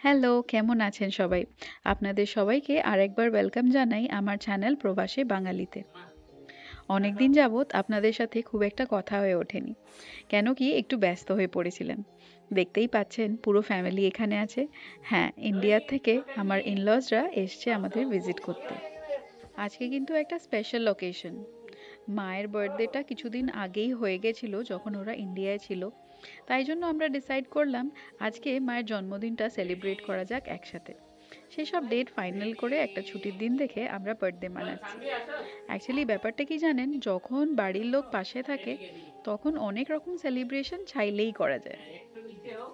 Hello, কেমন আছেন সবাই? আপনাদের সবাইকে আরেকবার ওয়েলকাম জানাই আমার চ্যানেল প্রবাসে বাঙালিতে। অনেকদিন যাবৎ আপনাদের সাথে খুব একটা কথা হয়ে ওঠেনি। কেন কি একটু ব্যস্ত হয়ে পড়েছিলেন। দেখতেই পাচ্ছেন পুরো ফ্যামিলি এখানে আছে। হ্যাঁ, ইন্ডিয়ার থেকে আমার ইনলজরা এসছে আমাদের ভিজিট করতে। আজকে কিন্তু একটা স্পেশাল লোকেশন। মায়ের বার্থডেটা কিছুদিন আগেই হয়ে গেছিল যখন ওরা ইন্ডিয়ায় ছিল। তাই জন্য আমরা ডিসাইড করলাম আজকে মায়ের জন্মদিনটা সেলিব্রেট করা যাক একসাথে। সেসব ডেট ফাইনাল করে একটা ছুটির দিন দেখে আমরা বার্থডে মানাচ্ছি। অ্যাকচুয়ালি ব্যাপারটা কি জানেন, যখন বাড়ির লোক পাশে থাকে তখন অনেক রকম সেলিব্রেশন চাইলেই করা যায়।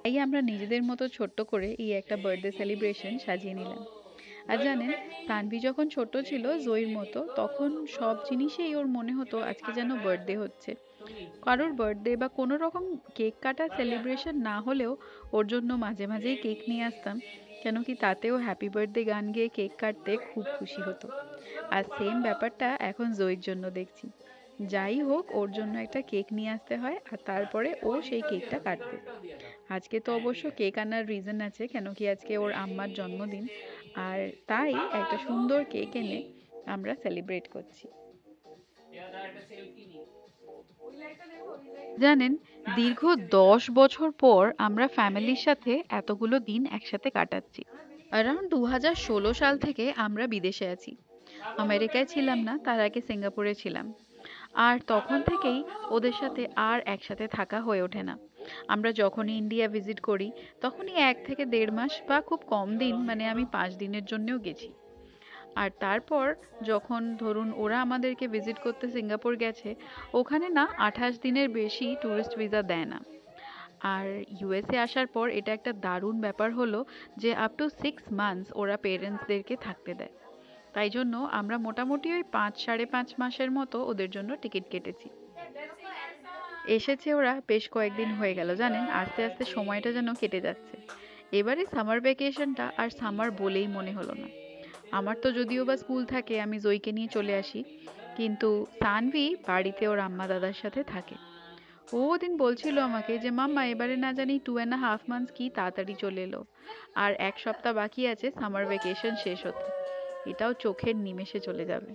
তাই আমরা নিজেদের মতো ছোট্ট করে এই একটা বার্থডে সেলিব্রেশন সাজিয়ে নিলাম। আর জানেন, তানভি যখন ছোট ছিল জয়ীর মতো, তখন সব জিনিসেই ওর মনে হতো আজকে যেন বার্থডে হচ্ছে। কারোর বার্থডে বা কোনো রকম কেক কাটা সেলিব্রেশন না হলেও ওর জন্য মাঝে মাঝেই কেক নিয়ে আসতাম। কেন কি তাতেও হ্যাপি বার্থডে গান গেয়ে কেক কাটতে খুব খুশি হতো। আর সেম ব্যাপারটা এখন জয়ীর জন্য দেখছি। যাই হোক, ওর জন্য একটা কেক নিয়ে আসতে হয় আর তারপরে ও সেই কেকটা কাটবে। আজকে তো অবশ্য কেক আনার রিজন আছে, কেন কি আজকে ওর আম্মার জন্মদিন। আর তাই একটা সুন্দর কেক এনে আমরা সেলিব্রেট করছি। জানেন, দীর্ঘ 10 বছর পর আমরা ফ্যামিলির সাথে এতগুলো দিন একসাথে কাটাচ্ছি। অ্যারাউন্ড 2016 সাল থেকে আমরা বিদেশে আছি। আমেরিকায় ছিলাম না, তার আগে সিঙ্গাপুরে ছিলাম। আর তখন থেকেই ওদের সাথে আর একসাথে থাকা হয়ে ওঠে না। আমরা যখনই ইন্ডিয়া ভিজিট করি তখনই 1 থেকে 1.5 মাস বা খুব কম দিন, মানে আমি 5 দিনের জন্যও গেছি। আর তারপর যখন ধরুন ওরা আমাদেরকে ভিজিট করতে সিঙ্গাপুর গেছে, ওখানে না 28 দিনের বেশি ট্যুরিস্ট ভিসা দেয় না। আর ইউএসএ আসার পর এটা একটা দারুণ ব্যাপার হলো যে আপ টু 6 মান্থস ওরা পেরেন্টসদেরকে থাকতে দেয়। তাই জন্য আমরা মোটামুটি ওই 5 সাড়ে 5 মাসের মতো ওদের জন্য টিকিট কেটেছি। এসেছে ওরা বেশ কয়েকদিন হয়ে গেল, জানেন আস্তে আস্তে সময়টা যেন কেটে যাচ্ছে। এবারে সামার ভ্যাকেশনটা আর সামার বলেই মনে হলো না। আমার তো যদিও বা স্কুল থাকে, আমি জয়কে নিয়ে চলে আসি, কিন্তু সানভি বাড়িতে ওর আম্মা দাদার সাথে থাকে। ও ওদিন বলছিল আমাকে যে মাম্মা এবারে না জানি 2.5 মান্থস কি তাড়াতাড়ি চলে এলো, আর 1 সপ্তাহ বাকি আছে সামার ভ্যাকেশন শেষ হতে। এটাও চোখের নিমেষে চলে যাবে।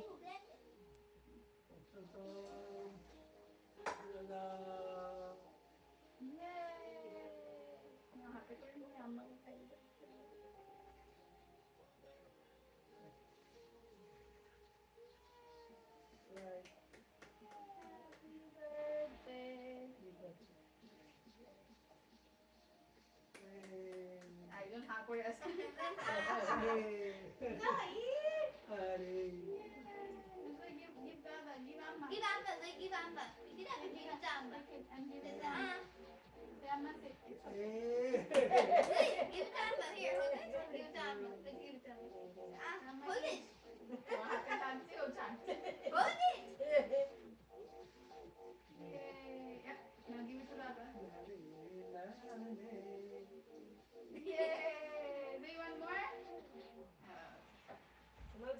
একজন হাঁ করে আছে।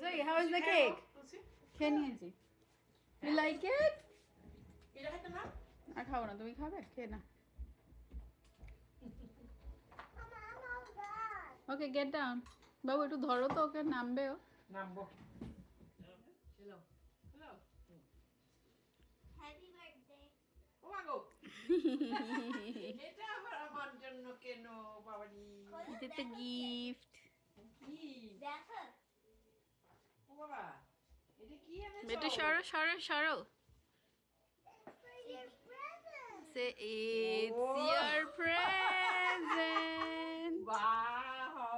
Zoe, how is the cake? খেয়ে নিয়েছি। You like it? আর খাবো না, তুমি খাবে? খেয়ে না। ওকে, গেট ডাউন। বাবু একটু ধরো তো, ওকে নামবে ও। নামবো। Happy birthday. ও মাগো। এটা আবার আমার জন্য কেন বাবাজি? এটা তো গিফট। কি? দেখো। ও বাবা, এটা কি এনেছো? বেটু সরো সরো সরো। Say it's your present. Wow.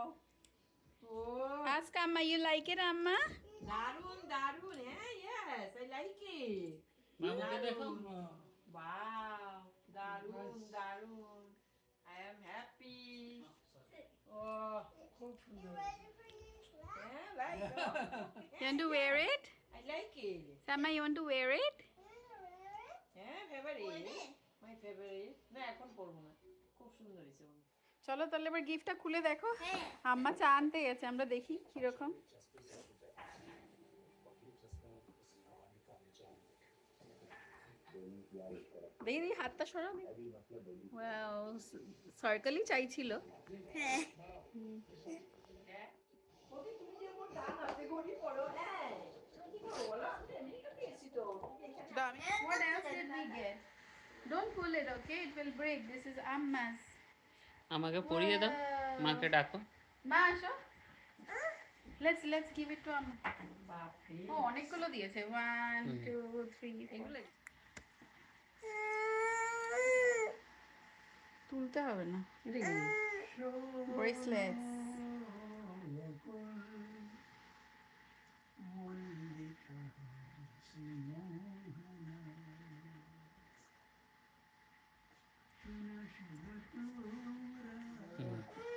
Oh. Ask Amma, you like it, Amma? দারুন দারুন, হ্যাঁ, yes, I like it. মামুকে দেখো। Wow, দারুন দারুন। I am happy. Oh, খুব সুন্দর। হ্যাঁ, like it. You want to wear it? I like it. Sama, you want to wear it? হ্যাঁ, favorite. My favorite. না, এখন পরবো না। খুব সুন্দর হয়েছে। চলো তাহলে এবার গিফটটা খুলে দেখো। আম্মা চা আনতে গেছে, আমরা দেখি কিরকম। দেখি দেখি হাতটা সরাও। সার্কেলই চাইছিল। হ্যাঁ। pull it, okay? It will break. This is Amma's. আমাকে পরিয়ে দাও, মাকে ডাকো। মা আসো। Let's give it to Amma. ও অনেকগুলো দিয়েছে। 1 2 3 এগুলো তুলতে হবে না। ব্রেসলেটস।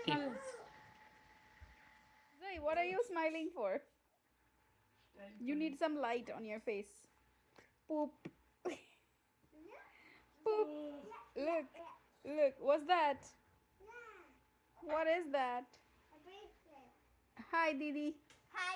ঠিক। Zai, what are you smiling for? You need some light on your face. Poop. Poop. Look. Look. What's that? What is that? Hi, Didi. Hi.